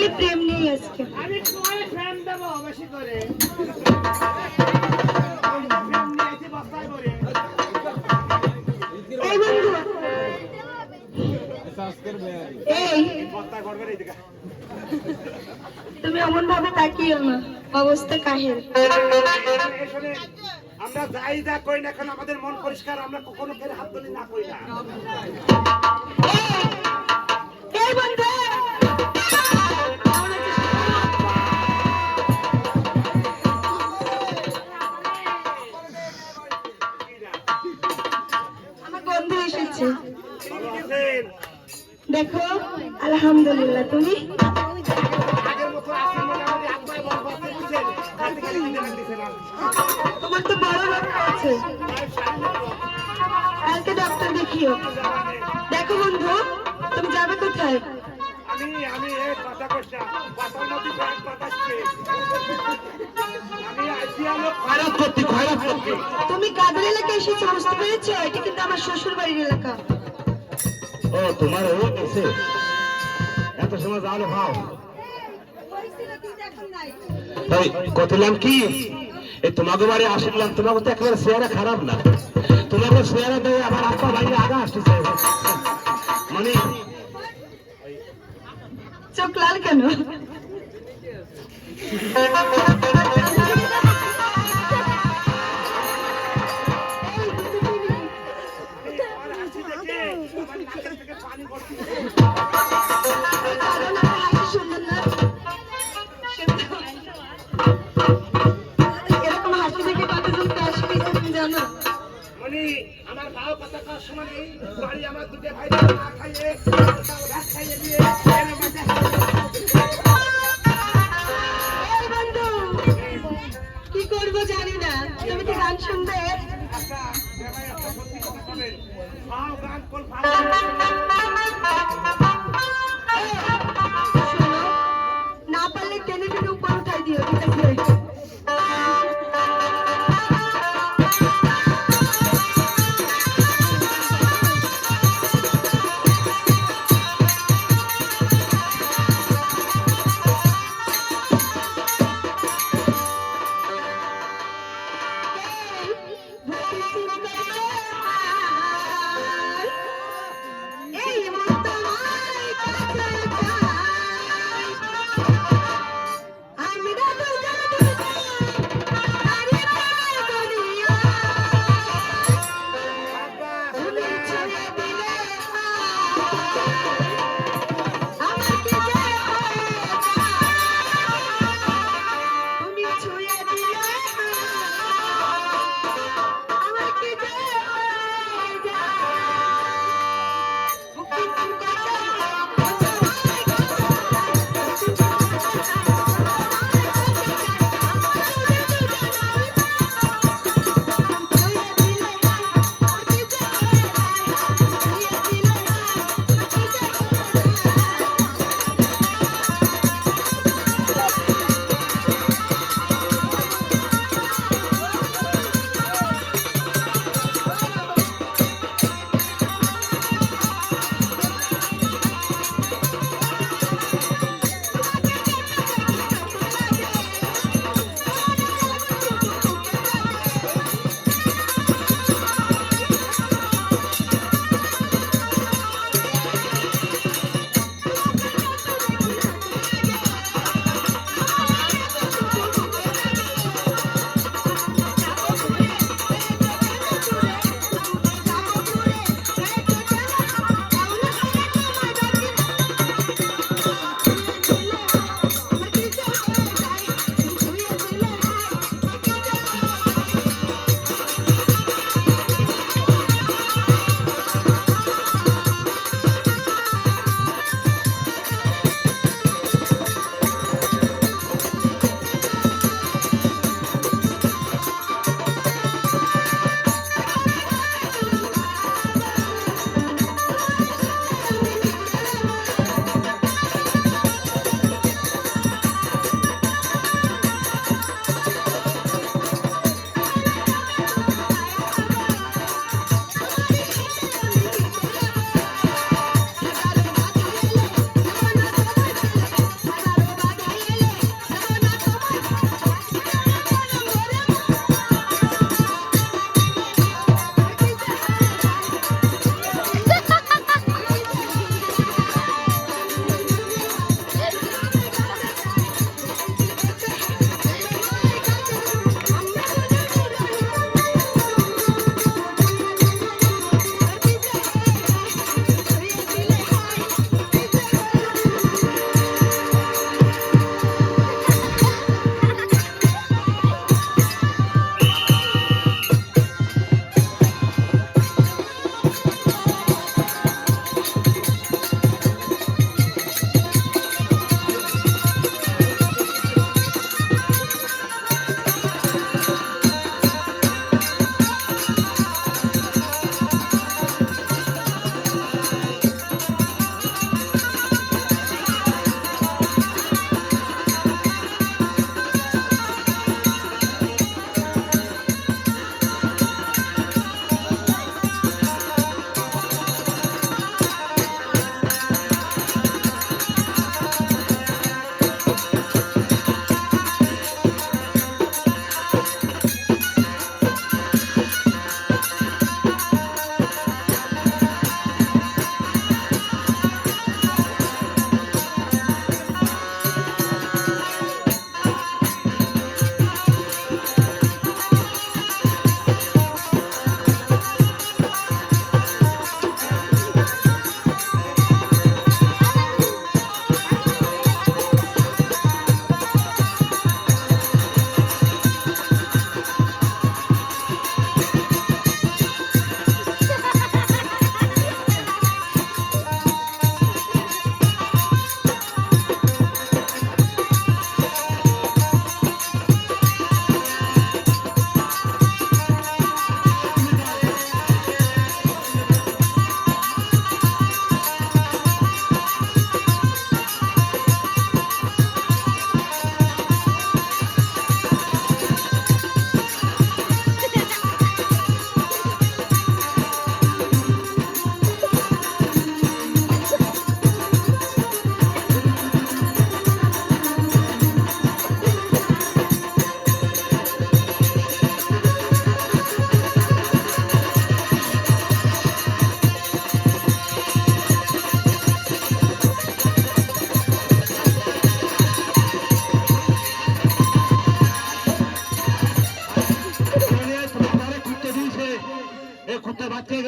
খালি প্রেম নেই আজকে। আমি তোমার ফ্রেন্ড দেব বেশি করে। এই বন্ধু, এই তুমি এমন ভাবে তাকিও না, অবস্থা কাহিল। আমরা যাই যা করি না এখন আমাদের মন পরিষ্কার, আমরা কখনো ফের হাত তুলি না করি না। এই বন্ধু, আমার বন্ধু এসেছে। ভালো আছেন? দেখো, আলহামদুলিল্লাহ। তুমি আগের মতো আছেন মোটামুটি, আপনার বড় বাচ্চা বুঝছেন, হাতে খালি দিতে লাগতেছে না। তোমার তো বড় রোগ আছে, কালকে ডাক্তার দেখিও। দেখো বন্ধু, তুমি যাবে কোথায়? আমি এই কথা কইছা পাতার মধ্যে ব্যাগ পাতাচ্ছে। আমি আইছি হলো খারাপ করতে। তুমি কাদের এলাকায় এসেছো বুঝতে পেরেছো? এটা কিন্তু আমার শ্বশুর বাড়ির এলাকা। ও তোমার হয়ে গেছে, এত সময় যাওয়ালে ভাও তাই কতলাম কি এই তোমাকে বাড়ি আসলাম, তোমাকে তো একেবারে চেহারা খারাপ না, তোমাকে চেহারা দেয় আবার আপা বাইরে আগা আসতেছে মানে চোখ লাল কেন? এরকম হাসি দেখে কতজন আসবে তুমি জানো? মানে আমার ভাও কথা কার সময় নেই, বাড়ি আমার দুটো ভাই না খাইয়ে ভাত খাইয়ে দিয়ে এই বন্ধু,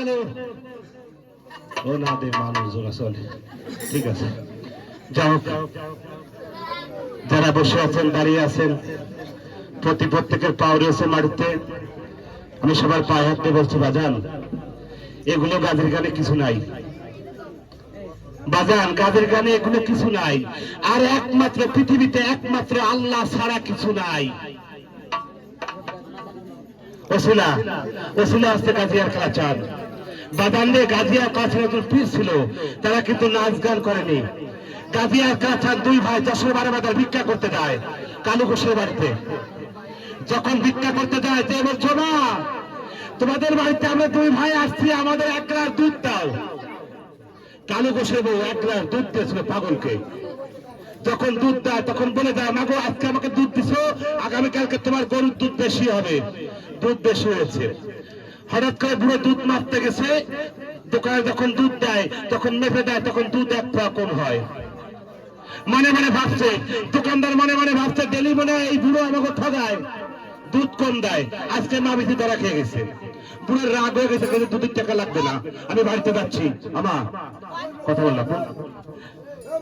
কেন? ও না দে মানুষ জোড়া চলে, ঠিক আছে। যাও, যারা বসে আছেন দাঁড়িয়ে আছেন প্রত্যেকের পাও রয়েছে মাটিতে। আমি সবার পায়ে হাত দিয়ে বলছি বাজান, এগুলো গানের গানে কিছু নাই বাজান, গানের গানে এগুলো কিছু নাই। আর একমাত্র পৃথিবীতে একমাত্র আল্লাহ ছাড়া কিছু নাই। ওসিলা ওসিলা আসতে গাজিয়ার খেলা চান বাদান্ডে গাজিয়ার কাছে পীর ছিল, তারা কিন্তু নাচ গান করেনি। গাজিয়ার কাছান দুই ভাই 10-12 বাজার ভিক্ষা করতে যায় কালু ঘোষের বাড়িতে। যখন ভিক্ষা করতে যায়, যে বলছো না তোমাদের বাড়িতে আমরা দুই ভাই আসছি, আমাদের 1 গ্লাস দুধ দাও। কালু ঘোষের বউ 1 গ্লাস দুধ দিয়েছিল পাগলকে। যখন দুধ দেয় তখন বলে দেয়, মাগো আজকে আমাকে দুধ দিছো, আগামীকালকে তোমার গরুর দুধ বেশি হবে। দুধ বেশি হয়েছে। হঠাৎ করে বুড়ো দুধ মাপতে গেছে, দোকানে যখন দুধ দেয় তখন মেপে দেয়, তখন দুধ 1 পোয়া কম হয়। মনে মনে ভাবছে দোকানদার, মনে মনে ভাবছে ডেলি মনে হয় এই বুড়ো আমাকে ঠগায়, দুধ কম দেয়। আজকে মামিতি ধরা খেয়ে গেছে। বুড়োর রাগ হয়ে গেছে, কিন্তু দুধের টাকা লাগবে না, আমি বাড়িতে যাচ্ছি। আমা কথা বললাম,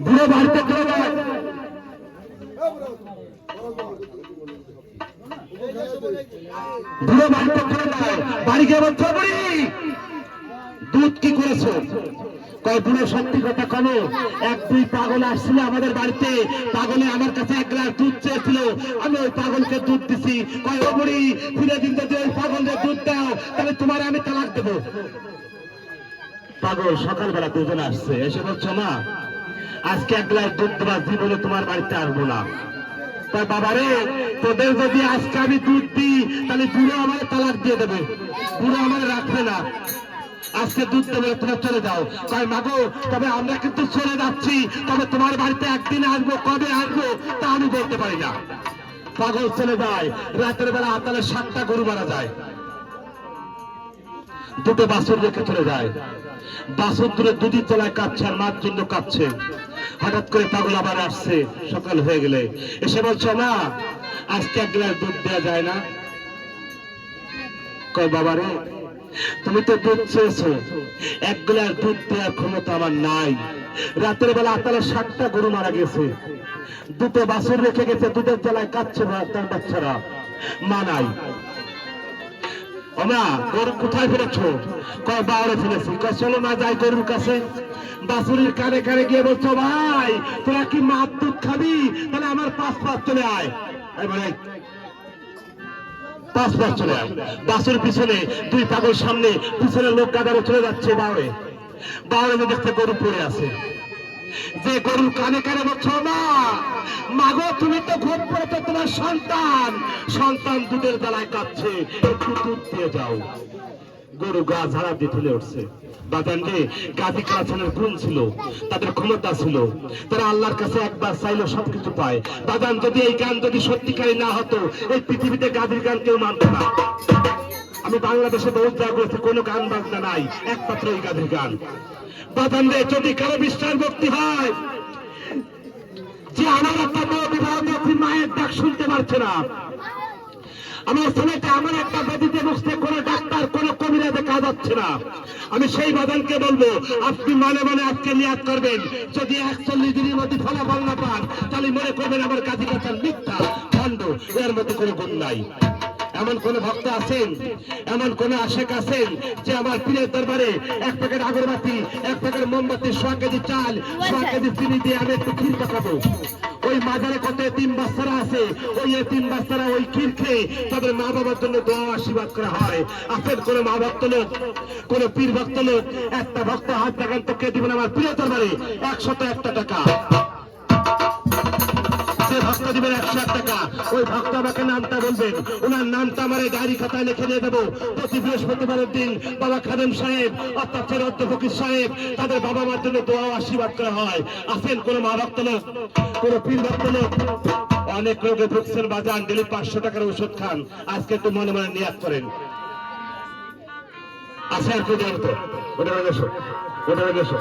বুড়ো বাড়িতে চলে যায়। বুড়ো বাড়িতে চলে যায়, বাড়ি গিয়ে বলছে বুড়ি দুধ কি করেছো? কয় বুড়ো সত্যি কথা কেন, 1-2 পাগল আসছিল আমাদের বাড়িতে, পাগলে আমার কাছে 1 গ্লাস দুধ চেয়েছিল, আমি ওই পাগলকে দুধ দিছি। কয় ও বুড়ি, ফিরে দিন যদি ওই পাগলের দুধ দাও তাহলে তোমার আমি তালাক দেবো। পাগল সকালবেলা দুজন আসছে, এসে বলছো মা আজকে 1 গ্লাস দুধ দেওয়ার জীবনে তোমার বাড়িতে আসবো না। তাই বাবারে, তোদের যদি আজকে আমি দুধ দিই তাহলে বুড়ো আমার তালাক দিয়ে দেবে, বুড়ো আমার রাখবে না। আজকে দুধ দেবে, তোমরা চলে যাও। কয় মাগো, তবে আমরা কিন্তু চলে যাচ্ছি, তবে তোমার বাড়িতে একদিন আসবো, কবে আসবো তা আমি বলতে পারি না। পাগল চলে যায়। রাতের বেলা আতালে 7টা গরু মারা যায়, 2টো বাছুর রেখে চলে যায়। বাছুর দূরে দুধি তলায় কাঁদছে আর মার জন্য কাঁদছে। হঠাৎ করে পাগল আবার আসছে সকাল হয়ে গেলে, এসে বলছে মা আজকে 1 গ্লাস দুধ দেওয়া যায় না? কয় বাবারে, তুমি তো দুধ চেয়েছো, 1 গ্লাস দুধ দেওয়ার ক্ষমতা আমার নাই। রাতের বেলা আতালে 7টা গরু মারা গেছে, 2টো বাছুর রেখে গেছে, দুধের তলায় কাঁদছে তার বাচ্চারা, মা নাই। ওমা গরু কোথায় ফেলেছো? কয় বাড়ে ফেলেছি। কয় চলো না যাই গরুর কাছে। বাছুরের কানে কানে গিয়ে বলছো ভাই তোরা কি মাছ দুধ খাবি? তাহলে আমার 5 পাঁচ চলে আয়। এবারে 5 পাঁচ চলে আয়। বাছুর পিছনে 2 পাগল সামনে, পিছনে লোক গাদারে চলে যাচ্ছে। বাড়ে বাড়ে দেখতে গরু পড়ে আছে। যে গরুর কানে কানে বলছো না মাগো তুমি তো ঘুম পড়েছো, তোমার সন্তান দুধের জ্বালায় কাঁদছে, একটু দুধ দিয়ে যাও। গরু গা ঝাড়া দিয়ে তুলে উঠছে। বাদান্ডে গাজী কালাচানের গুণ ছিল, তাদের ক্ষমতা ছিল, তারা আল্লাহর কাছে একবার চাইলে সবকিছু পায়। বাদান যদি এই গান যদি সত্যিকারী না হতো, এই পৃথিবীতে গাজীর গান কেউ মানত না। আমি বাংলাদেশে বহু জায়গা করেছি, কোনো গান বাজনা নাই, একমাত্র এই গাজীর গান। বাদান্ডে যদি কারো বিশ্বাস ভক্তি হয় যে আমার একটা মেয়ে বিবাহ দিয়ে মায়ের ডাক শুনতে পারছে না, আমার ছেলেটা আমার একটা ব্যাধিতে বসতে কোনো ডাক্তার কোনো কবিরাজে কাজ হচ্ছে না, আমি সেই বাদানকে বলবো আপনি মনে মনে আজকে নিয়াত করবেন, যদি 41 দিনের মধ্যে ফলাফল না পান তাহলে মনে করবেন আমার কাজী কাছার মিথ্যা ভণ্ড, এর মধ্যে কোনো গুণ নাই। এমন কোন ভক্ত আছেন, এমন কোন আশেক আছেন যে আমার পীরের দরবারে 1 প্যাকেট আগরবাতি, 1 প্যাকেট মোমবাতি, 100 কেজি চাল, 100 কেজি চিনি দিয়ে আমি একটু ক্ষীর পাকাবো? ওই মাজারে কত এতিম বাচ্চারা আছে, ওই এতিম বাচ্চারা ওই ক্ষীর খেয়ে তাদের মা বাবার জন্য দোয়া আশীর্বাদ করা হয়। আছেন কোন মা ভক্ত লোক, কোন পীর ভক্ত লোক, একটা ভক্ত হাত দেখান তো কে দিবেন আমার পীরের দরবারে 101 টাকা? যে ভক্ত দিবেন 101 টাকা, ওই ভক্ত আমাকে নামটা বলবেন, ওনার নামটা আমার ডায়েরি খাতায় লিখে দিয়ে দেবো। প্রতি বৃহস্পতিবারের দিন বাবা খাদেম সাহেব অর্থাৎ ফকির সাহেব তাদের বাবা মার জন্য দোয়া আশীর্বাদ করা হয়। আছেন কোন মা ভক্ত লোক, কোন পীর ভক্ত লোক? অনেক রোগে ভুগছেন বাজান, ডেলি 500 টাকার ওষুধ খান, আজকে একটু মনে মনে নিয়াত করেন। আছে আর কেউ জানতো? ওটা গেছো, ওটা গেছো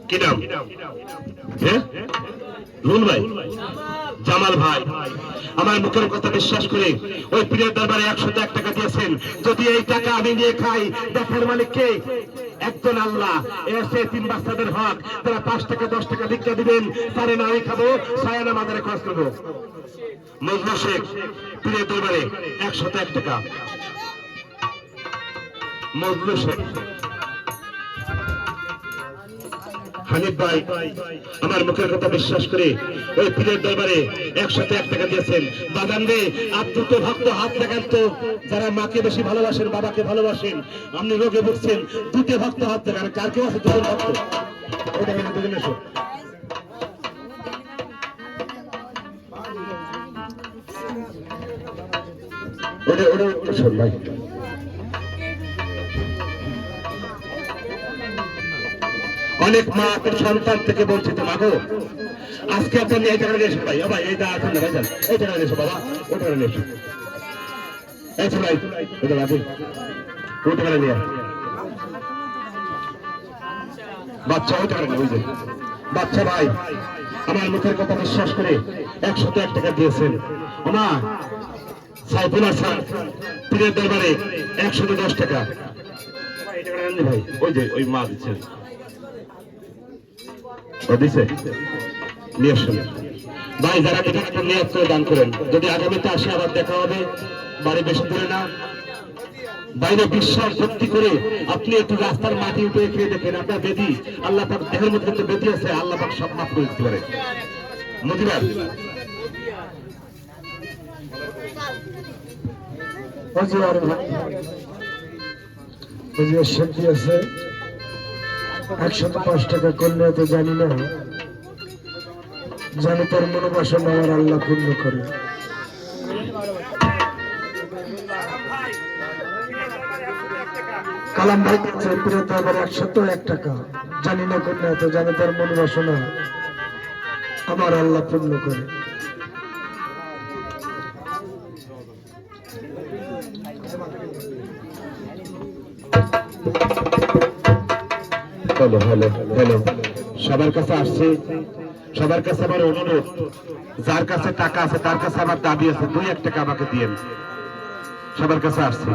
কি নাম? হ্যাঁ রুল ভাই জামাল ভাই আমার মুখের কথা বিশ্বাস করে ওই পীরের দরবারে 101 টাকা দিয়েছেন। যদি এই টাকা আমি নিয়ে খাই, দেখার মালিক কে? একজন আল্লাহ। এসে 3 বাচ্চাদের হক, তারা 5 টাকা 10 টাকা ভিক্ষা দিবেন, তারে না আমি খাবো, সায়ানা মাদারে খরচ করবো। মজনু শেখ পীরের দরবারে 101 টাকা। মজনু শেখ হানিফ ভাই আমার মুখের কথা বিশ্বাস করে ওই পীরের দরবারে 101 টাকা দিয়েছেন। বাগান রে আত্মীয় ভক্ত হাত দেখান তো, যারা মাকে বেশি ভালোবাসেন, বাবাকে ভালোবাসেন, আপনি রোগে ভুগছেন, দুটো ভক্ত হাত দেখান। কার কেউ আছে দুজন ভক্ত? ওটা কেন দুজন এসো। ওটা ওটা শোন ভাই, অনেক মা সন্তান থেকে বঞ্চিত। মাগো আজকে আপনি এই টাকা নিয়ে এসো ভাই, ভাই এইটা আসুন না ভাই, এই টাকা নিয়ে এসো বাবা, ওই টাকা নিয়ে এসো। এই ভাই ওটা বাবু, ওই টাকা নিয়ে বাচ্চা, ওই টাকা নিয়ে, ওই যে বাচ্চা ভাই আমার মুখের কথা বিশ্বাস করে 101 টাকা দিয়েছেন। ওমা সাইফুল হাসান পীরের দরবারে 110 টাকা। এই টাকা নেন ভাই, ওই যে ওই মা দিচ্ছেন, দিছে নিয়ে আসুন ভাই। যারা টাকা নিয়ে আসতে দান করেন, যদি আগামীতে আসে আবার দেখা হবে। বাড়ি বেশি দূরে না, বাইরে বিশ্বাস ভক্তি করে আপনি একটু রাস্তার মাটি উঠে খেয়ে দেখেন, আপনার বেদি আল্লাহ পাক, দেহের মধ্যে কিন্তু বেদি আছে, আল্লাহ পাক সব মাফ করে দিতে পারে। মদিবার শক্তি আছে 105 টাকা করলে তো জানি না, জানি তার মনোবাসনা আমার আল্লাহ পূর্ণ করে। কালাম ভাই পীরের দরবারে 101 টাকা, জানি না করলে তো জানি তার মনোবাসনা আমার আল্লাহ পূর্ণ করে। হ্যালো হ্যালো হ্যালো, সবার কাছে আসছে, সবার কাছে আমার অনুরোধ, যার কাছে টাকা আছে তার কাছে আমার দাবি আছে, 2-1 টাকা আমাকে দিয়েন। সবার কাছে আসছে।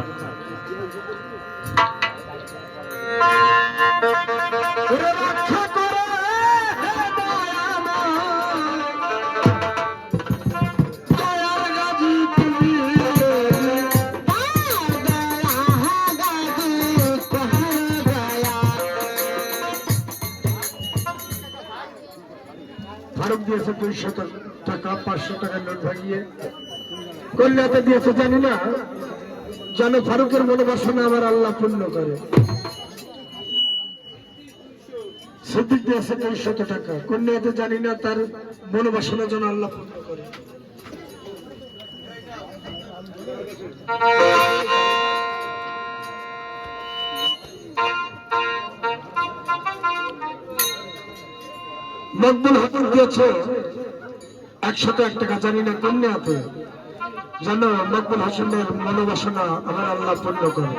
ফারুক দিয়েছে 200 টাকা, 500 টাকার নোট ভাঙিয়ে। কল্যাণে দিয়েছে জানি না, জানো ফারুকের মনোবাসনা আমার আল্লাহ পূর্ণ করে। সিদ্দিক দিয়েছে 200 টাকা, কল্যাণে জানি না তার মনোবাসনা যেন আল্লাহ পূর্ণ করে। মকবুল হাকিম দিয়েছে 101 টাকা, জানি না কন্যাতে, জানো মকবুল হাসিমের মনোবাসনা আমার আল্লাহ পূর্ণ করে।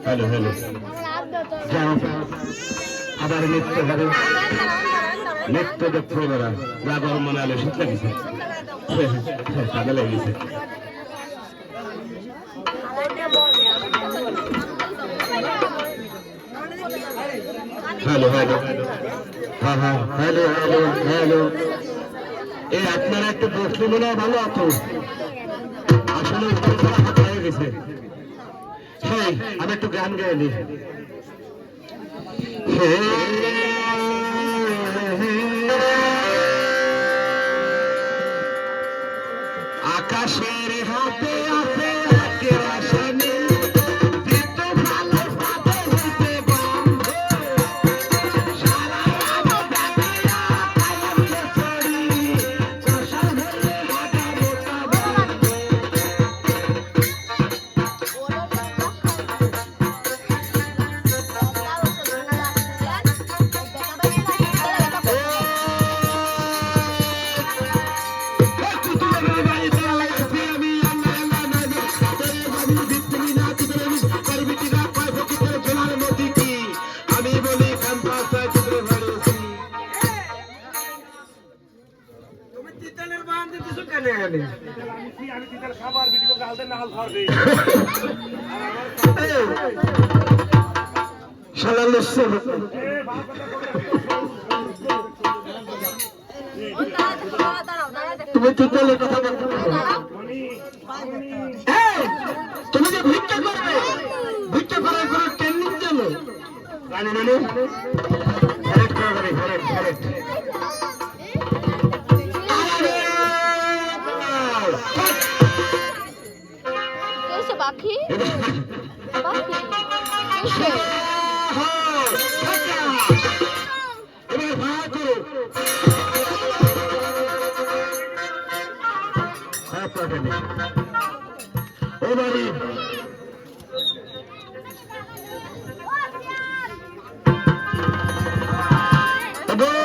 হ্যালো হ্যালো যাও আবার নৃত্য হবে নৃত্য দেখতে হবে না যা গরম মনে আলো শীত লাগছে কাদা লেগেছে হ্যালো হ্যালো হ্যাঁ হ্যাঁ হ্যালো হ্যালো হ্যালো এই আপনারা একটু বসলে মনে হয় ভালো হতো আসলে হাত হয়ে গেছে হ্যাঁ আমি একটু গান গাই নি আকাশের হাতে আছে হাতের আসানে তুমি তিতালের কথা বলতে তুমি যে ভিক্ষা করবে ভিক্ষা করার কোনো ট্রেনিং জানো জানি মানে পাখি পাখি ও বাড়ি তোমাকে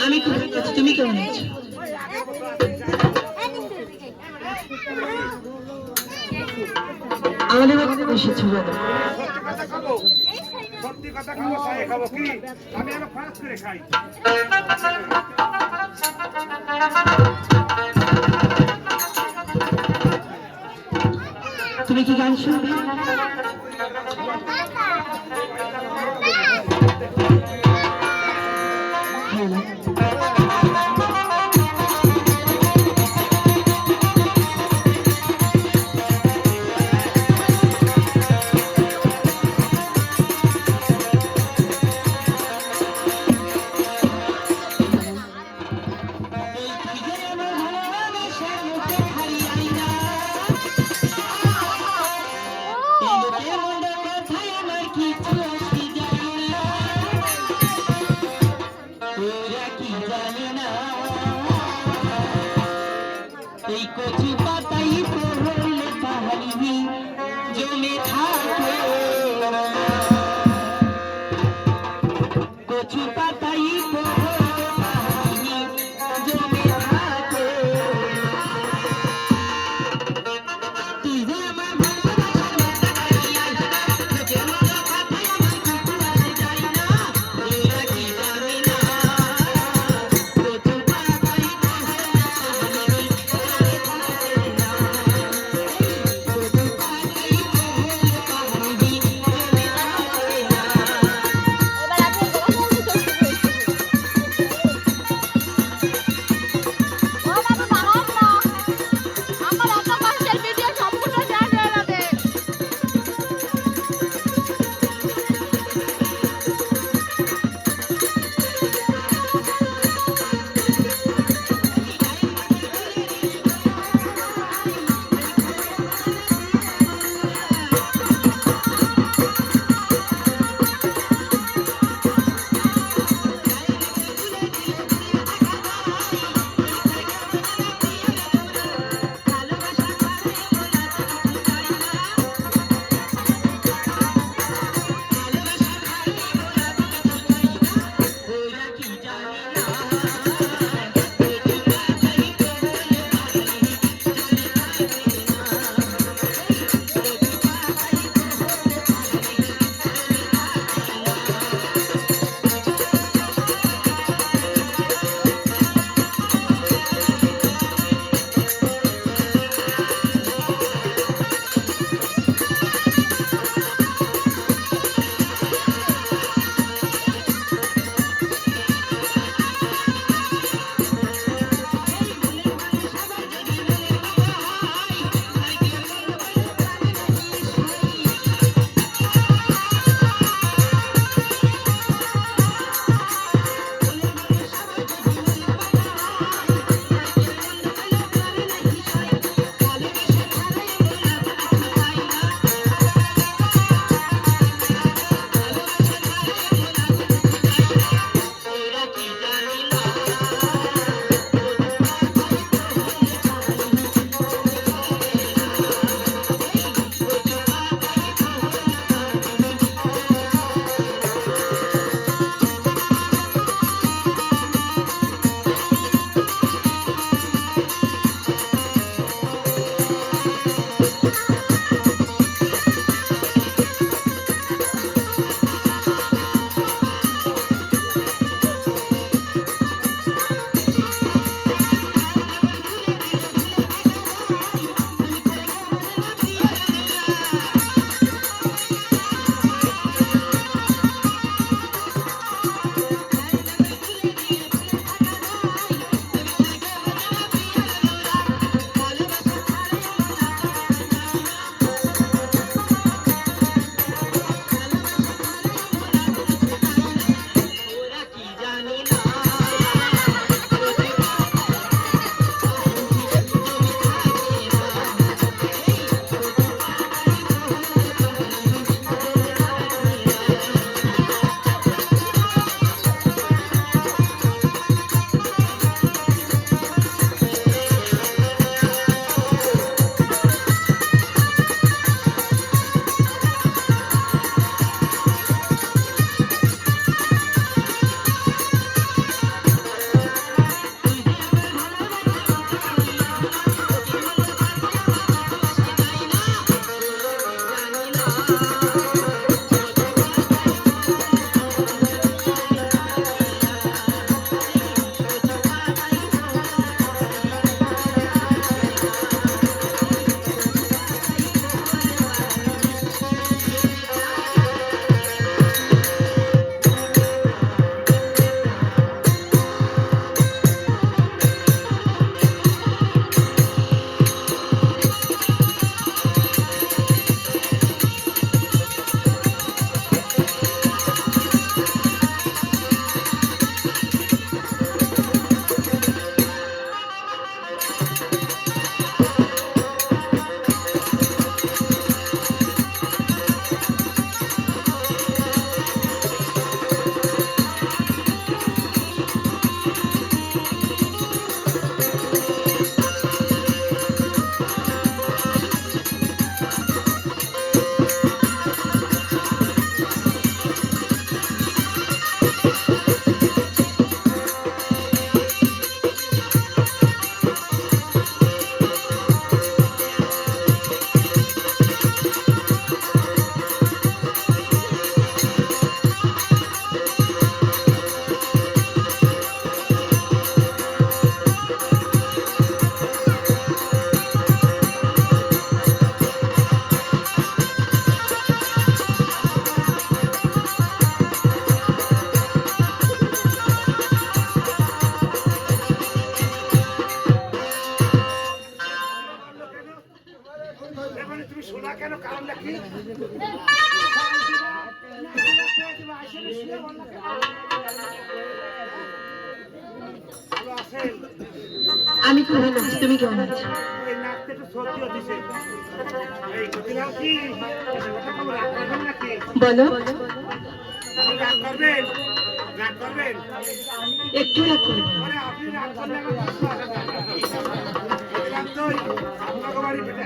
আমি খুব ভালো আছি, তুমি কেমন আছো? আমাদের বাড়িতে এসেছো বলো। সত্যি কথা খাবো, সাহে খাবো কি? আমি আরো ফাস্ট করে খাই। তুমি কি গান শুনবে? ও জমে থাকে কচু পাতাই পানি জমে থাকে তুই যে আমার ভালোবাসার তোকে আমার কথাই আমার কুকুর যাই না এরা কি জানি না কচু পাতাই পানি জমে থাকে না কচু পাতাই তুমি শোনা কেন কারণটা কি ভালো আছেন আমি খুব ভালো আছি, তুমি কেমন আছো? এই নাচতে একটু সর্দিও দিছে এই দিলাম কি কথা কম রাগ করবেন নাকি বলো। আপনি রাগ করবেন রাগ করবেন একটু রাগ করবো না। আরে আপনি রাগ করলে আমার কষ্ট আসে না বললাম তো আপনাকে বাড়ি বেটা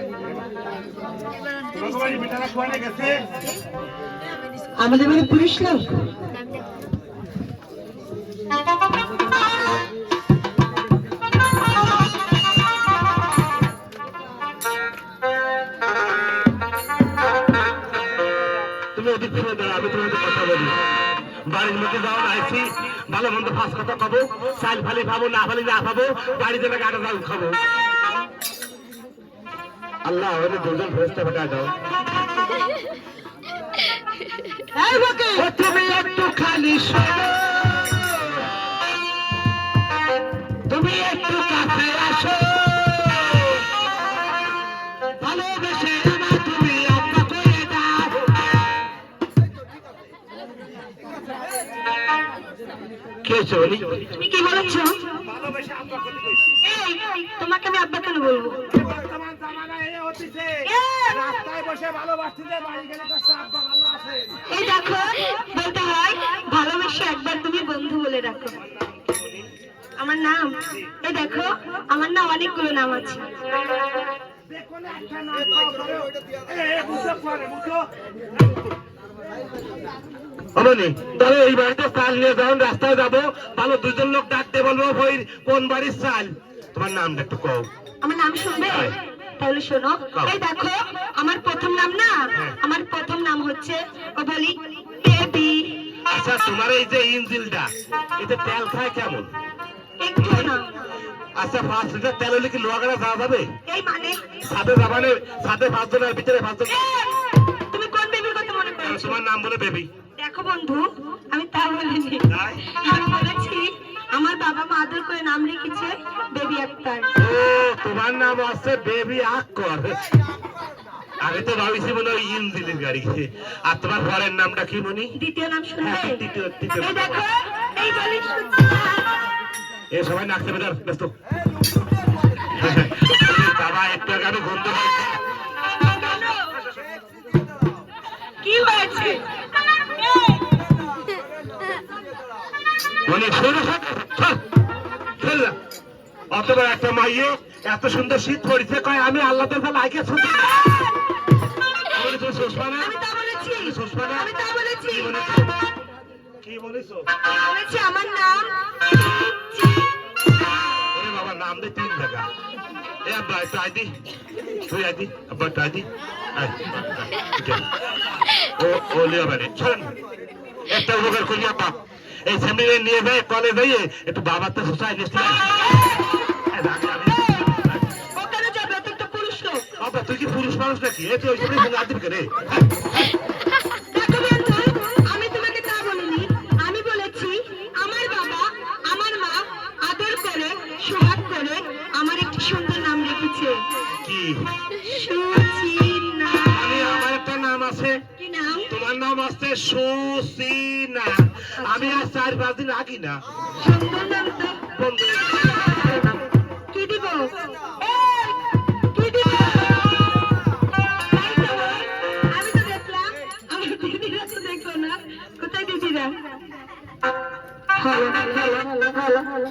বাড়ি বেটারা কোয়ানে গেছে আমাদের বাড়ি পুলিশ লোক। তুমি ওদিক ফিরে দাঁড়া, আমি তোমাদের কথা বলি। বাড়ির মধ্যে যাও না, আইছি ভালো মন্দ ফাঁস কথা খাবো, চাল ফালি খাবো, না ফালি না খাবো, বাড়িতে না গাটা চাল খাবো। আল্লাহ আমাদের দুজন ফেরেশতা পাঠায় দাও। এই বকে, ও তুমি একটু খালি শোনো, তুমি একটু কাছে আসো, ভালোবেসে আমার তুমি আব্বা করে দাও। কি হয়েছে বলি? তুমি কি বলেছো? ভালোবেসে আব্বা ক্ষতি কইছি এই, তোমাকে আমি আব্বা কেন বলবো? বর্তমান জামানায় এই হতিছে রাস্তায় বসে ভালোবাসতে বাড়ি গেলে কাছে আব্বা ভালো আছে এই দেখো, বলতে হয় ভালোবেসে একবার তুমি বন্ধু বলে রাখো। আমার নাম, এই দেখো আমার নাম অনেকগুলো নাম আছে। যে কোনো একটা নাম পাও ধরো এই বুঝো পরে বুঝো অমনি তাহলে এই বাড়িতে চাল নিয়ে যখন রাস্তায় যাবো, ভালো দুজন লোক ডাকতে বলবো, ওই কোন বাড়ির চাল, তোমার নামটা একটু কও। আমার নাম শুনবে? তাহলে শোনো, এই দেখো আমার প্রথম নাম না, আমার প্রথম নাম হচ্ছে, ও বলি বেবি। আচ্ছা তোমার এই যে ইঞ্জিলটা, এতে তেল খায় কেমন? একটু না, আচ্ছা 5 লিটার তেল হলে কি লোহাগাড়া যাওয়া যাবে? এই মানে সাথে যাবানে, সাথে 5 জনের ভিতরে 5 জন। তুমি কোন বেবির কথা মনে করছো? তোমার নাম বলে বেবি। দেখো বন্ধু, আমি তা বলিনি, আমি বলেছি আমার বাবা মা আদর করে নাম রেখেছে বেবি আক্তার। ও তোমার নাম আছে বেবি আক্কর। আগে তো ভাবিছি মনে হয় ইঞ্জিলের গাড়ি। আর তোমার পরের নামটা কি মনি? দ্বিতীয় নাম শুনবে? হ্যাঁ, দ্বিতীয়। এই দেখো, এই বলি এ সবাই নাচতে বেজার ব্যস্ত। বাবা একটু আগে আমি ঘুমতে পারছি। কি হয়েছে? মনি শুরু অতবার একটা মাইয়ে এত সুন্দর শীত পড়েছে, কয় আমি আল্লাহ তাআলা লাইকে ছুটি সুষমানা। আমি তা বলেছি, সুষমানা আমি তা বলেছি, কি বলেছ? বলেছি আমার নাম ওরে বাবা নাম দে 3 টাকা। এ আব্বা একটু আইদি, তুই আইদি, আব্বা একটু আইদি। ও লিয়া বাড়ি শোন, একটা উপকার করি আব্বা, এই ফ্যামিলি নিয়ে যায় কলেজ যাইয়ে একটু বাবার তো সোসাই নিচ্ছি। ও কেন যাবে? ও তো একটা পুরুষ লোক। বাবা তুই কি পুরুষ মানুষ নাকি? এ তুই ওই জন্যই ফোন আদিম করে। দেখো বন্ধু, আমি তোমাকে তা বলিনি, আমি বলেছি আমার বাবা আমার মা আদর করে সোহাগ করে আমার একটি সুন্দর নাম রেখেছে, কি সুচিনা। আমার একটা নাম আছে, কি নাম? তোমার নাম আছে সুসিনা। আমি আর 4-5 দিন আগি না সুন্দর নাম তো। বন্ধু। কি দিব? এই, কি দিব? তাই তো বল। আমি তো দেখলাম, আমার দিদিরা তো দেখলো না। কোথায় দিদিরা? Hello, hello, hello, hello.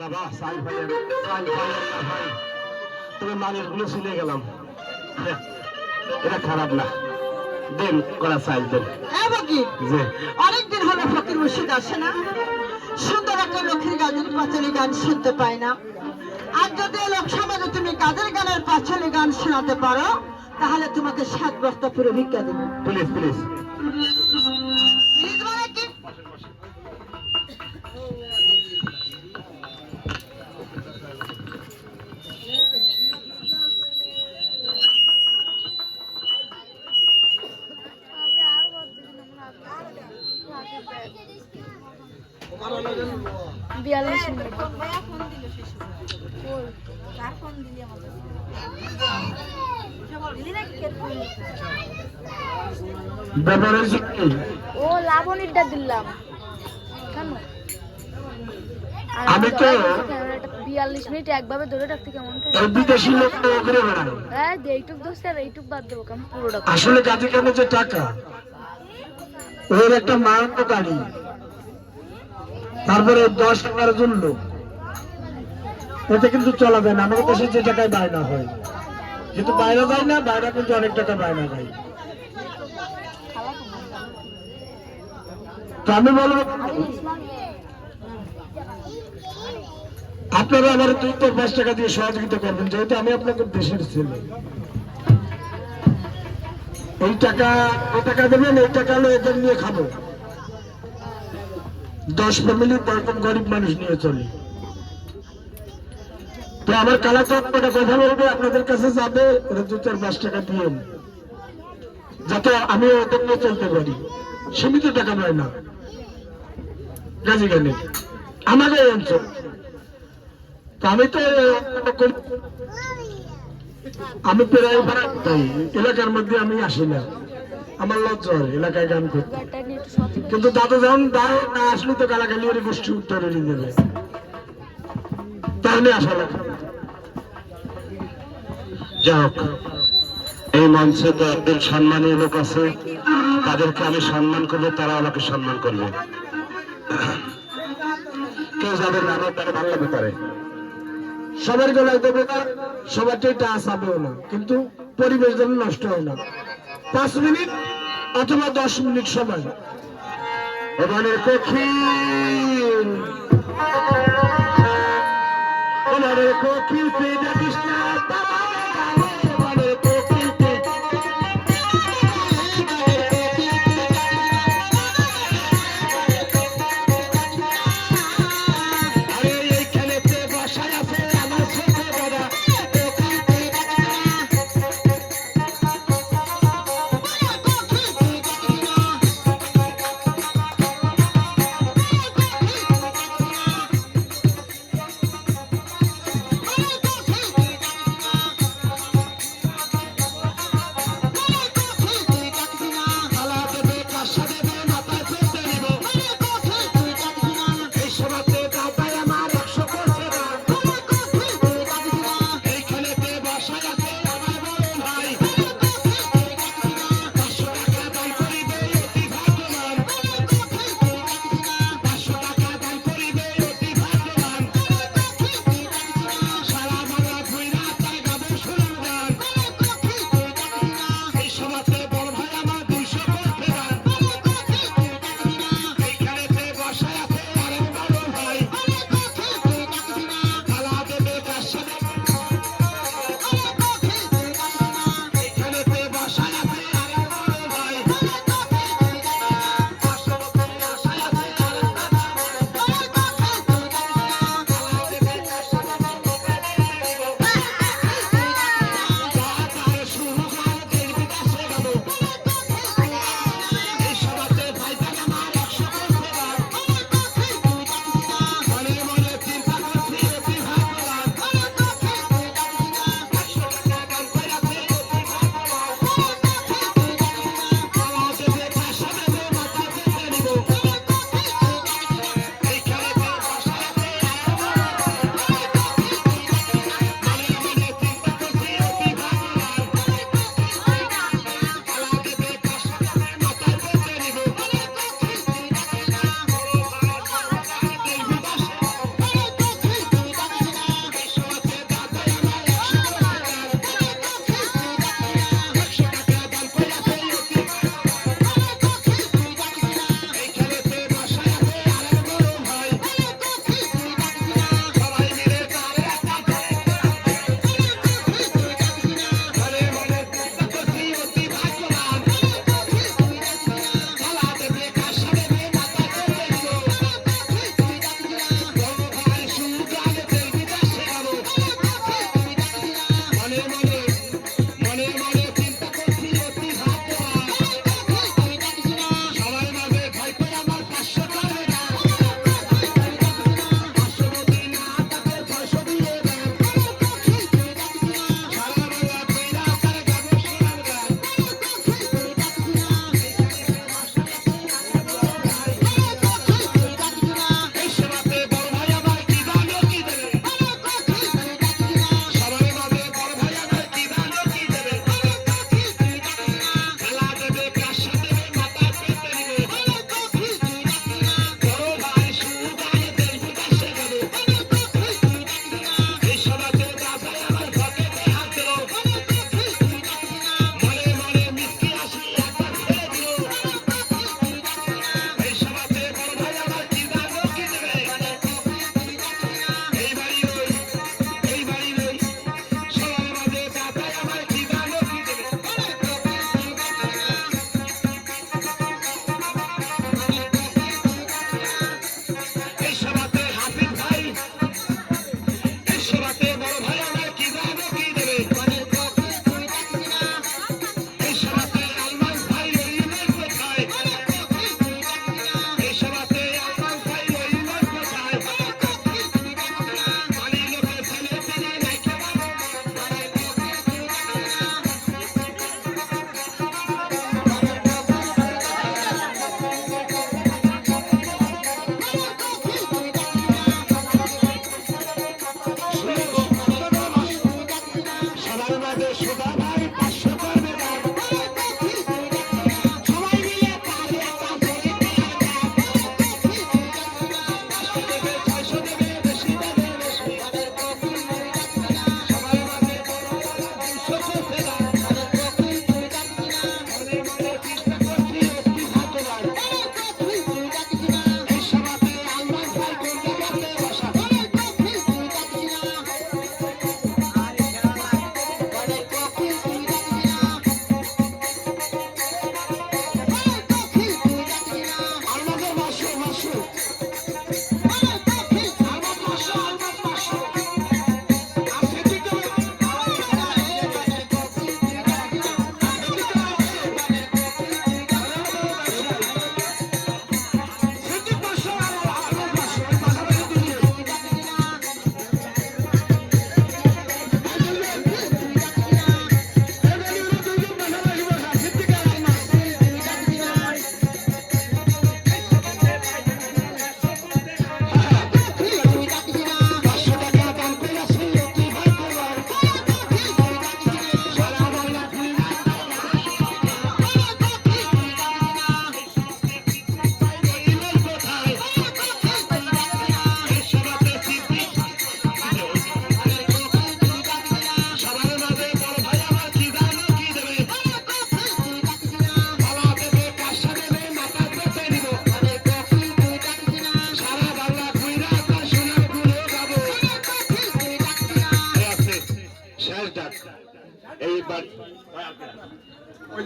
বাবা সাইল ভাই না ভাই, তবে মানুষগুলো শুনে গেলাম, হ্যাঁ, এটা খারাপ না, দেন করা চাইল দেন। হ্যাঁ ফকির, যে অনেকদিন হলো ফকির মুর্শিদ আসে না, সুন্দর একটা লক্ষ্মীর গানের পাঁচালী গান শুনতে পাই না। আর যদি এই লোক সমাজে তুমি কাদের গানের পাঁচালী গান শোনাতে পারো, তাহলে তোমাকে 7 বস্তা পুরো ভিক্ষা দেবো। Please please. প্লিজ মানে কি? বিয়াল্লিশ মিনিট ব্যাপার হয়েছে কি? ও লাবণীরটা দিলাম কেন? আর আমি তো 42 মিনিট একভাবে ধরে রাখতে কেমন করে? এই বিদেশি লোক তো ঘুরে বেড়ায়। হ্যাঁ এইটুক দোস্ত আর এইটুক বাদ দেবো কেমন পুরোটা আসলে কাজে কেন যে টাকা, ওর একটা মারাত্মক গাড়ি, তারপরে 10-12 জন লোক, এতে কিন্তু চলা যায় না। আমাদের দেশে যে টাকায় বায়না হয়, কিন্তু বাইরে যায় না, বাইরে কিন্তু অনেক টাকা বায়না যায়। তো আমি বলবো আপনারা আমার 2-5 টাকা দিয়ে সহযোগিতা করবেন, যেহেতু আমি আপনাদের দেশের ছেলে। এই টাকা ওই টাকা দেবেন, এই টাকা হলো এদের নিয়ে খাবো। 10 ফ্যামিলি 10 জন গরিব মানুষ নিয়ে চলি। তো আমার কালাচাঁদ একটা কথা বলবে, আপনাদের কাছে যাবে, ওরা 2-4-5 টাকা দিয়ে যাতে আমি ওদের নিয়ে চলতে পারি। সীমিত টাকা পায় না গাজী গানে আমাদের এই অঞ্চল। তো আমি তো আমি প্রায় তাই এলাকার মধ্যে আমি আসি না, আমার লজ্জা হয় এলাকায় গান করতে। কিন্তু দাদা যখন দায় না আসলে তো গালাগালি ওর গোষ্ঠী উত্তরে নিয়ে দেবে, তাহলে আসা লাগে। যাক, এই মঞ্চে তো একজন সম্মানীয় লোক আছে, তাদেরকে আমি সম্মান করবো, তারা আমাকে সম্মান করবে। কেউ যাবে না, আমার তারা ভালো লাগতে পারে। সবার গলায় দেবে না, সবারটাই টাচ হবেও না, কিন্তু পরিবেশ যেন নষ্ট হয় না। 5 মিনিট অথবা 10 মিনিট সময়। ওখানে কোকিল, ওখানে কোকিল পেয়ে যাবিস না, ওখানে কোকিল পেয়ে আরে এইখানেতে বসায় আছে আমার ছোট দাদা,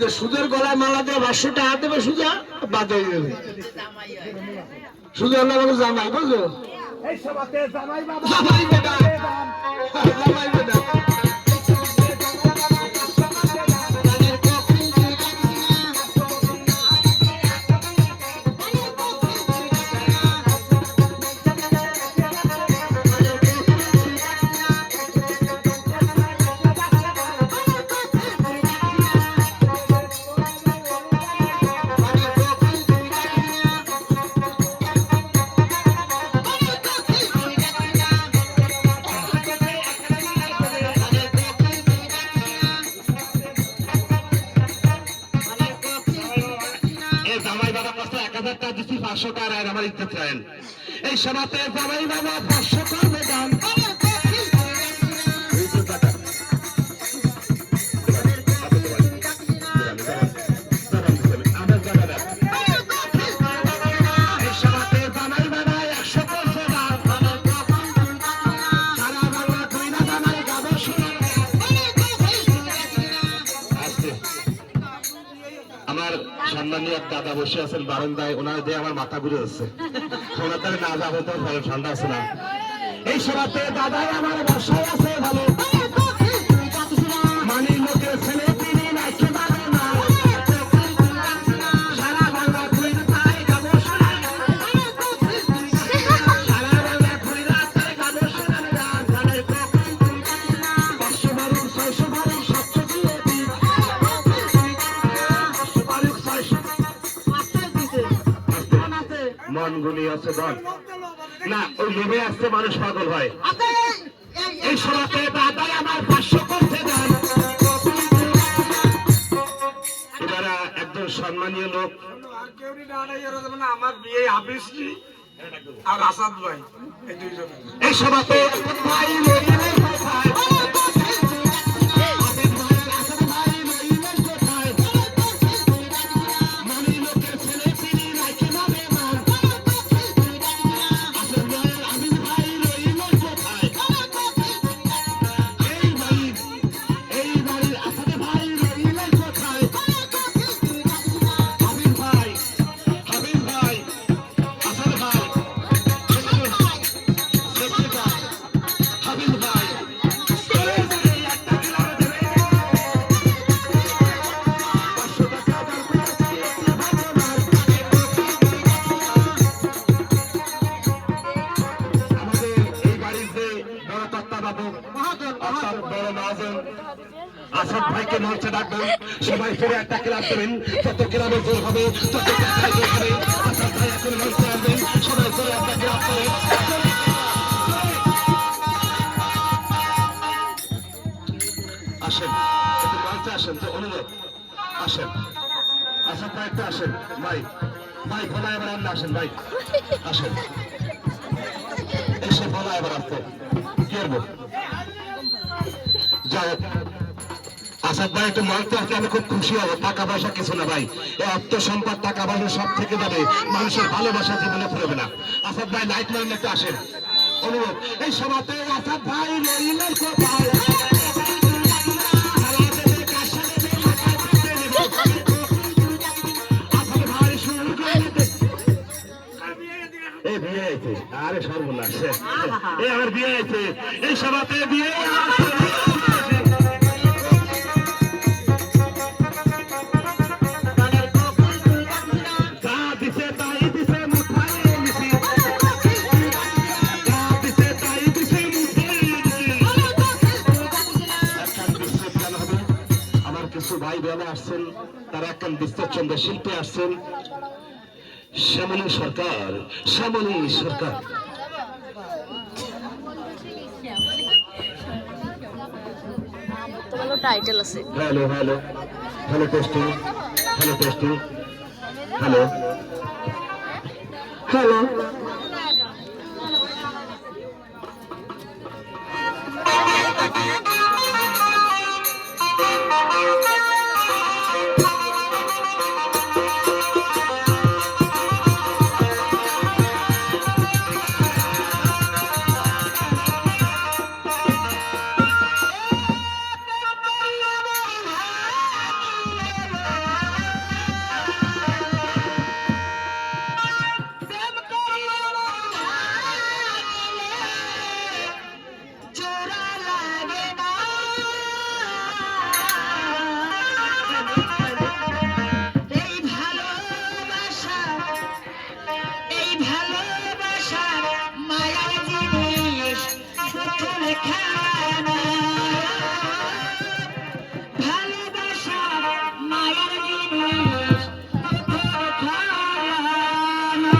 তো সুদের গলায় মালা দিয়ে 500 টাকা দেবে সুজা বাদ হয়ে যাবে সুজা আমাকে জামাই বুঝলো এই সভাতে জামাই বাবা জামাই বেটা জামাই বেটা এই জামাই বাবা কত 1000 টাকা দিচ্ছি 500 টাকা আর আমার ইজ্জত রাখেন এই সভাতে জামাই বাবা 500 টাকা দান আমার সম্মানীয় এক দাদা বসে আছেন বারান্দায় ওনার দিয়ে আমার মাথা ঘুরে যাচ্ছে ওনার দ্বারা না যাবো তো ভালো ঠান্ডা আছে না এই সভাতে দাদাই আমার বাসায় আছে ভালো মানে লোকের ছেলে তিনি নাইকে পারে না সারা বাংলা ঘুরে তাই গাবো শোনাই সারা বাংলা ঘুরে তাই গাবো শোনাই গান গানের 500 বারো 600 বারো 700 দিয়ে দিই মন গুলি আছে বল না ওই লোভে আসছে মানুষ পাগল হয় এই সভাতে দাদাই আমার 500 করতে দেন এবারা একজন সম্মানীয় লোক আর কেউ না নাই এরা যেমন আমার বিয়ে হাফিজজি আর আসাদ ভাই এই দুইজন এই সভাতে ভাই লইলেন কোথায় মানে লোকের ছেলে তিনি নাকি নামে না আসাদ ভাইকে মঞ্চে ডাকবেন সবাই ফিরে একটা ক্লাব দেবেন তত ক্লাবে জোর হবে তত টাকায় জোর হবে আসাদ ভাই এখন মঞ্চে আসবেন সবাই ফিরে একটা ক্লাব দেবেন আসেন একটু মঞ্চে আসেন তো অনুরোধ আসেন আসাদ ভাই একটু আসেন ভাই ভাই ভোলা এবার আন্না আসেন ভাই আসেন এসে ভোলা এবার আসতে কি করবো যাই হোক আসাদ ভাই একটু মঞ্চে আসলে আমি খুব খুশি হবো টাকা পয়সা কিছু না ভাই এই অর্থ সম্পদ টাকা পয়সা সব থেকে যাবে মানুষের ভালোবাসা জীবনে ফুরবে না আসাদ ভাই লাইট মারেন একটু আসেন অনুরোধ এই সভাতে আসাদ ভাই রইলেন কোথায় এই বিয়ে আইছে আরে সর্বনাশ এই আমার বিয়ে আইছে এই সভাতে বিয়ে ভাই বেলা আসছেন তারা একজন বিস্তারচন্দ্র শিল্পী আসছেন শ্যামলী সরকার শ্যামলী সরকার তো ভালো টাইটেল আছে hello hello hello testing hello testing hello hello খেলানো, ভালোবাসা মায়ের জিনিস খেলানো।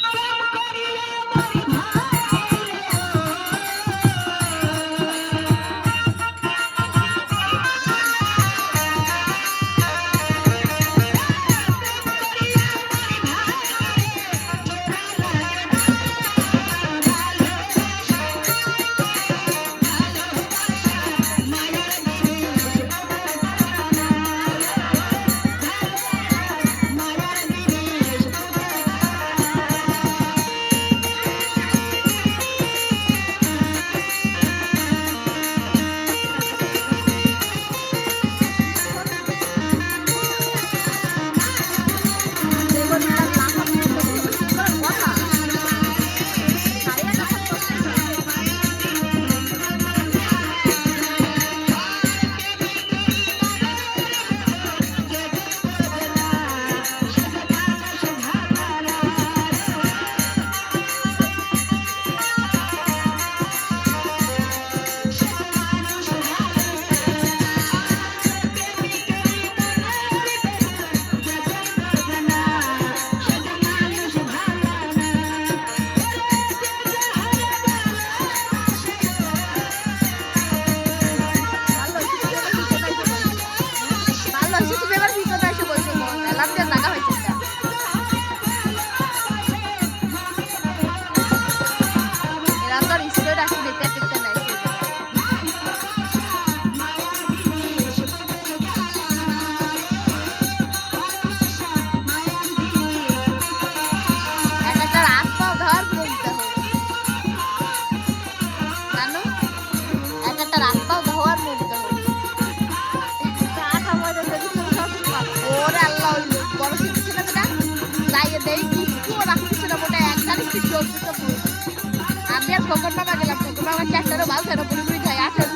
প্রেম করিয়া আমার ভাই ভালো হয়েছে তুমি এবার ভিতরে এসে বলছো এলাম দিয়ে টাকা হয়েছে এরা তো স্টুডেন্ট আসে দেখতে দেখতে নাই একটা রাত পাও ধর বলতে হবে জানো একটা রাত পাও ধর বলতে হবে ওরে আল্লাহ ওই বড় শিখছে না যেটা লাইয়ে দেই কিছু রাখতেছে না মোটা এক তারিখ কি চলছে আমি আর খোকন বাবা গেলাম খোকন বাবা চারটারও বাল ফেরো পুরি পুরি খাই আসেন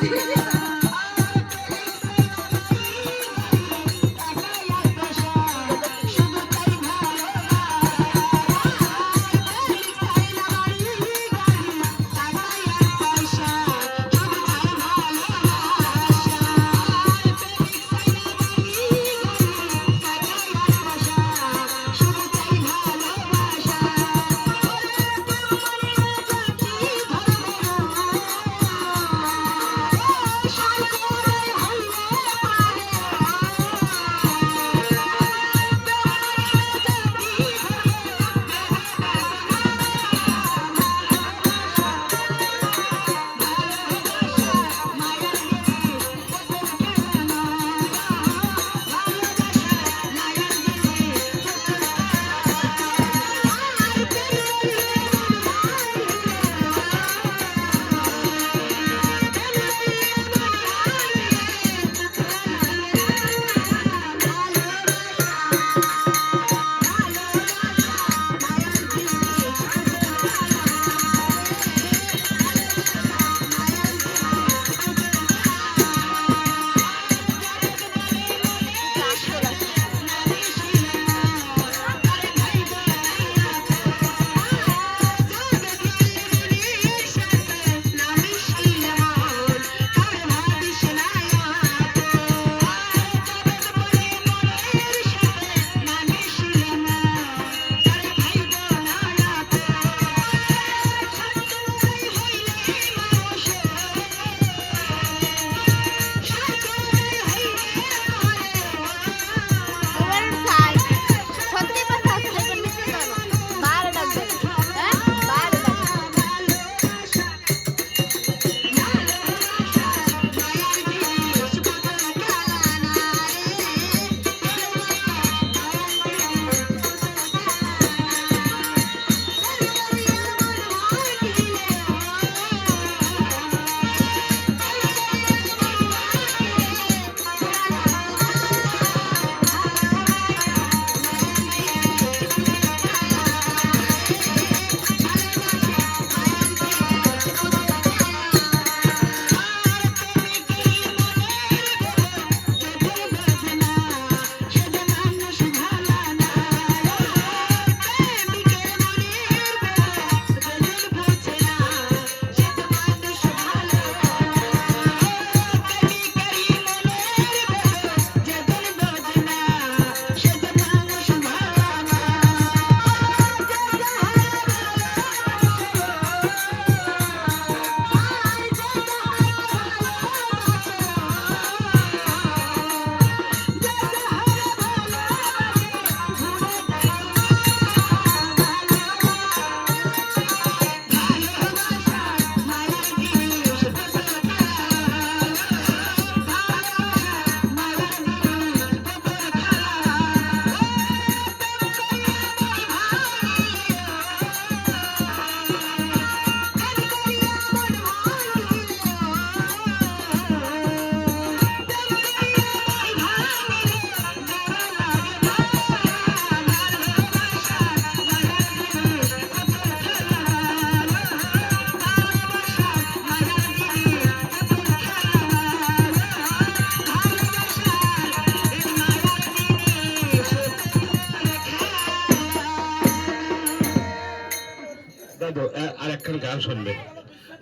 দাদু আর একখান গান শুনবে।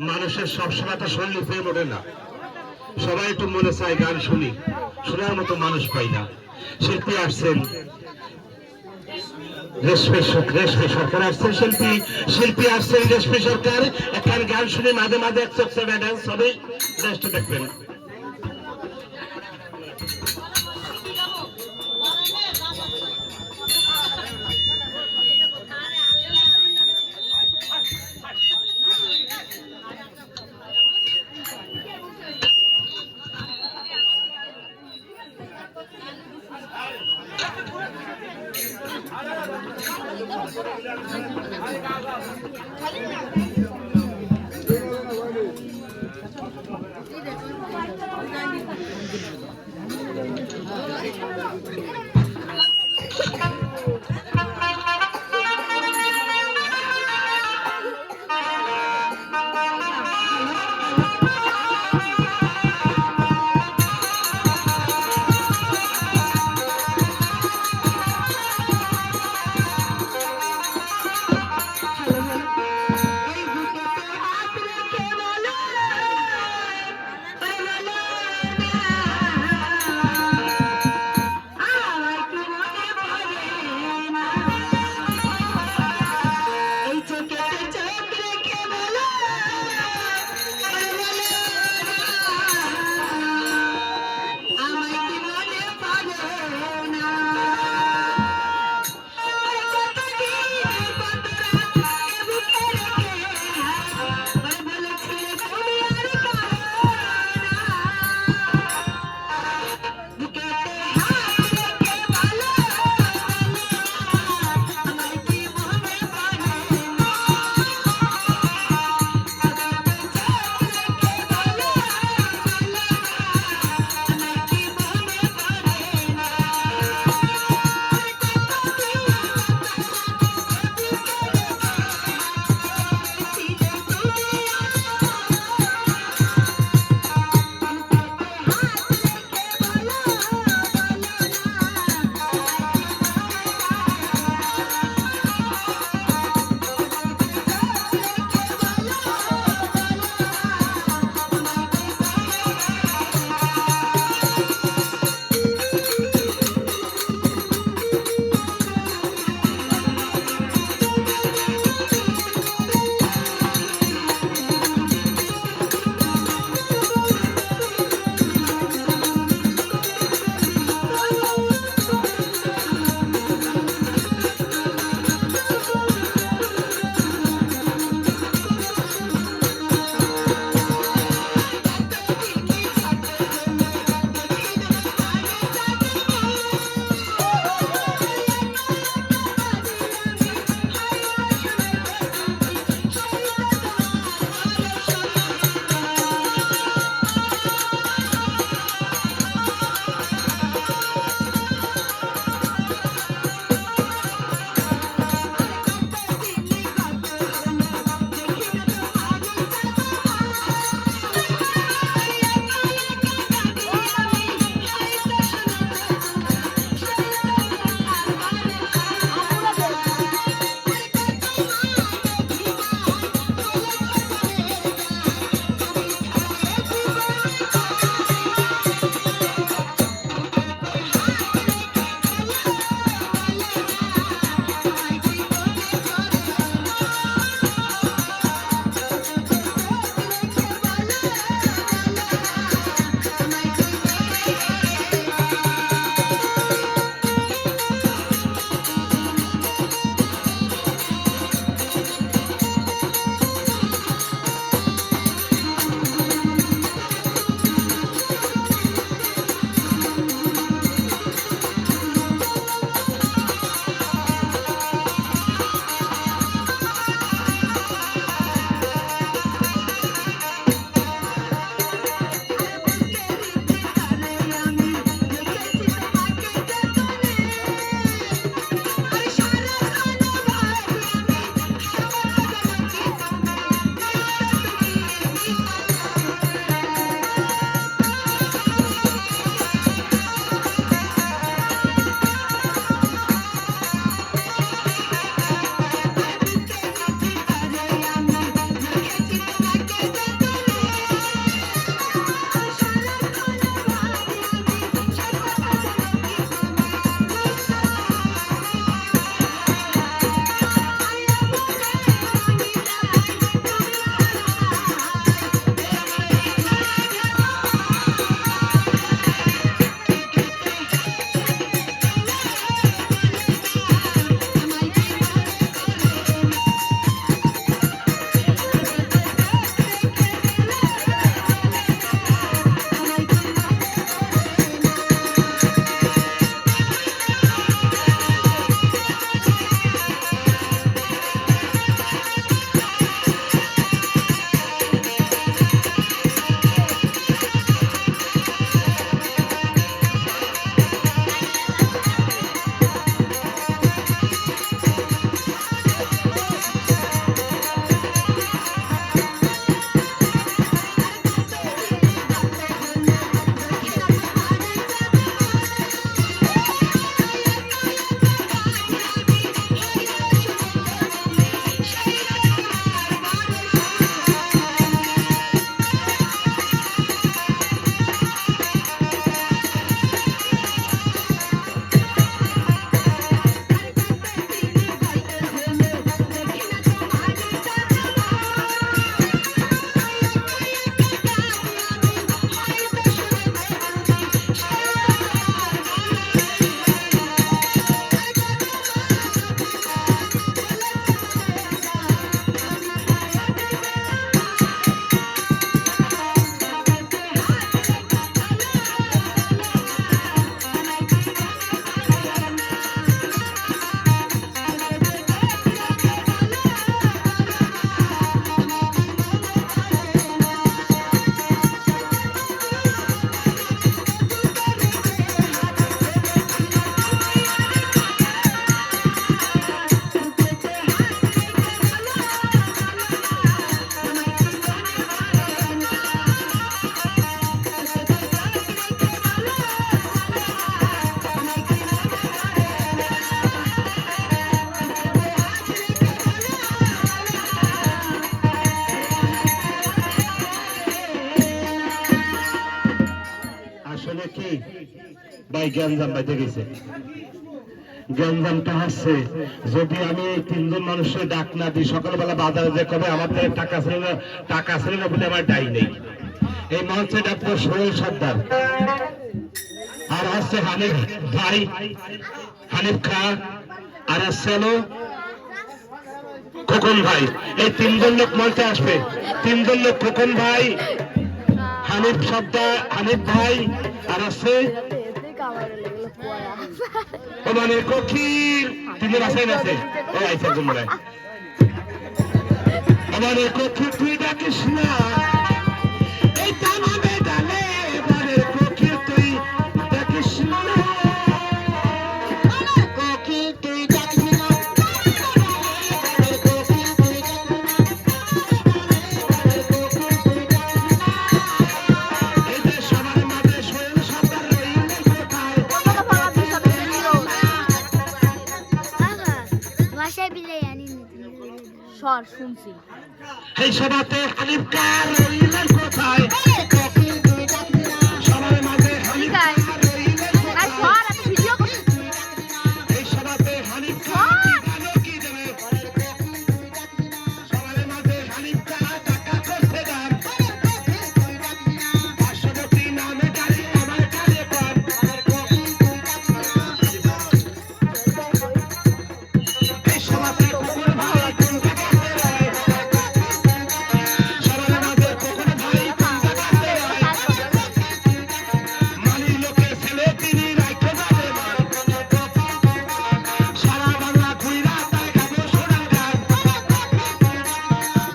মানুষের সবসময় তো শুনলে প্রেম ওঠে না, সবাই একটু মনে চায় গান শুনি, শোনার মতো মানুষ পাই না। শিল্পী আসছেন, রেশমি সরকার আসছেন, শিল্পী আসছেন রেশমি সরকার। একখান গান শুনে মাঝে মাঝে এক চোখ ডান্স হবে, জাস্ট দেখবেন। ভাই গ্যাঞ্জাম বাইতে গেছে। গ্যাঞ্জামটা হচ্ছে যদি আমি এই তিনজন মানুষের ডাক না দিই, সকালবেলা বাজারে যে কবে আমার থেকে টাকা ছিল না বলে আমার ডাই নেই। এই মঞ্চে ডাক্তার সোহেল সর্দার, আর হচ্ছে হানিফ ভাই, হানিফ খান, আর হচ্ছে হলো খোকন ভাই। এই তিনজন লোক মঞ্চে আসবে। তিনজন লোক খোকন ভাই, হানিফ সর্দার, হানিফ ভাই, আর আছে মানে কঠিন তিনজন আছে আছে ও আইসা তোমরা আমার কঠিন তুই ডাকিস না এই তামামে ডালে এবারে কঠিন তুই ডাকিস না কঠিন তুই ডাকিস না এই যে সবার মাঝে সোহেল সর্দার রইলেন কোথায়? ভাষায় বিলে জানি সর শুনছি এই সভাতে হানিফ কার রইলেন কোথায়? সবার মাঝে হানিফ কার রইলেন আর কোথায়? সর আমি ভিডিও করতেছি এই সভাতে হানিফ কার গানও কি দেবে? সবার মাঝে হানিফ কার টাকা করছে দাম। পার্শ্ববর্তী নামে গাড়ি আমার কানে কর। এই সভাতে কুকুর ভাই কোন জায়গাতে রয়? সবার মাঝে কুকুর ভাই কোন জায়গাতে রয়? মানি লোকের ছেলে তিনি রাইখে যাবে না। সারা বাংলা ঘুইরা তাই গাবো সোনার গান।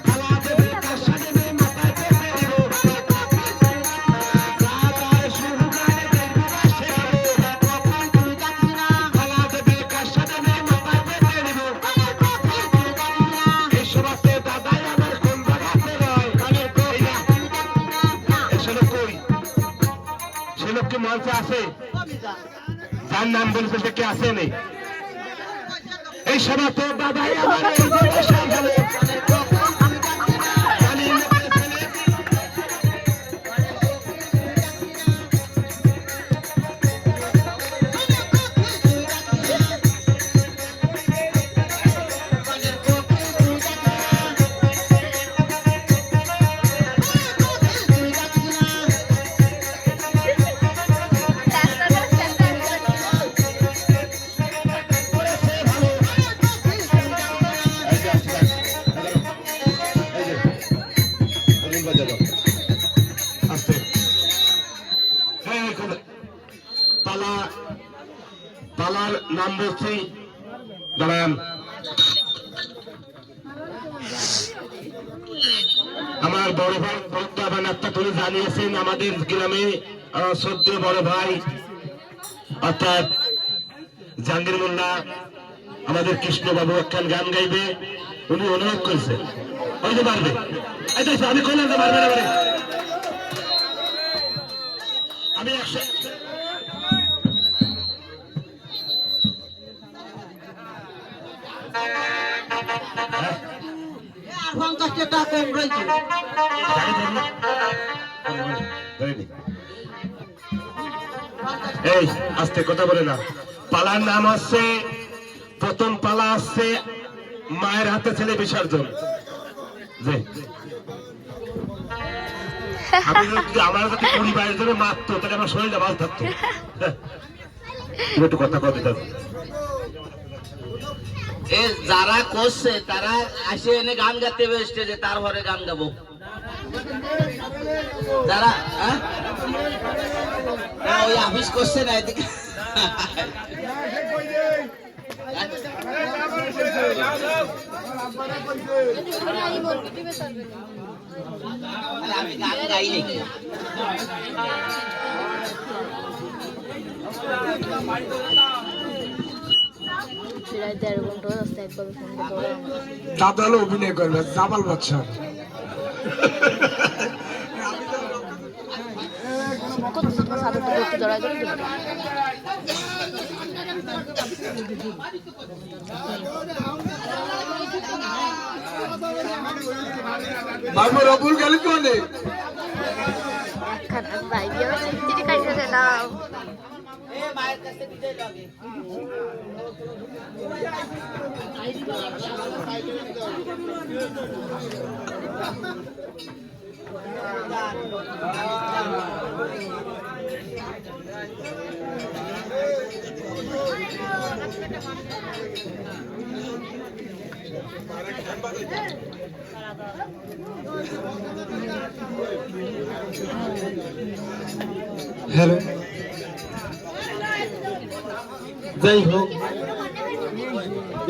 খালা দেবে তার সাজবে মাথায় পেতে দিব। রাজার শুরু গানে দেখবো বাসে গাবো। খালা দেবে কার সাজবে মাথায় পেতে দিব। এই সভাতে দাদাই আমার কোন জায়গাতে রয়? এই না। সে লোক কই? সে লোক কি মঞ্চে আছে? যার নাম বলছে সে কি আছে নেই? এই সভাতে দাদাই আমার এই যে বসে গেল। আমি লোকের ছেলে করেছে ভালো। এই যে আসছে, এই যে, অলিম বাজে দাও। আস্তে। হ্যাঁ, হ্যাঁ, খোলো। পালার নাম বলছি, দাঁড়ান। আমার বড় ভাই বর্তমান একটা তুলে জানিয়েছেন আমাদের গ্রামে সদ্য বড় ভাই অর্থাৎ জাহাঙ্গীর মোল্লা আমাদের কৃষ্ণবাবু একখান গান গাইবে, উনি অনুরোধ করেছে। ওই যে পারবে, এই তো আমি করলাম তো পারবে না পারে। আমি 100 এই আস্তে কথা বলে না। পালার নাম হচ্ছে, প্রথম পালা আসছে মায়ের হাতে ছেলে বিসর্জন। যে আমার যদি 20-22 জনে মারতো তাহলে আমার শরীরটা ভালো থাকতো। তুমি একটু কথা কথা দিতে এ যারা করছে তারা আসে এনে গান গাতে হবে স্টেজে, তারপরে গান গাবো। যারা ওই অফিস করছে না এদিকে, আমি গান গাই নাকি? দাদা হলো অভিনয় করবে জামাল বাদশাহ। ভাই রবুল গেলি কোনে? ভাই বিয়ে চিঠি খাইছে নাও মায়ের কাছে দিতে লাগে হ্যালো, যাই হোক,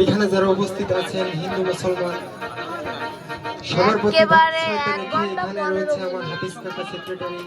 এখানে যারা উপস্থিত আছেন হিন্দু মুসলমান সবার প্রতি একেবারে ধন্যবাদ এক ঘন্টা রেখে এখানে রয়েছে আমার হাফিজ কাকা সেক্রেটারি।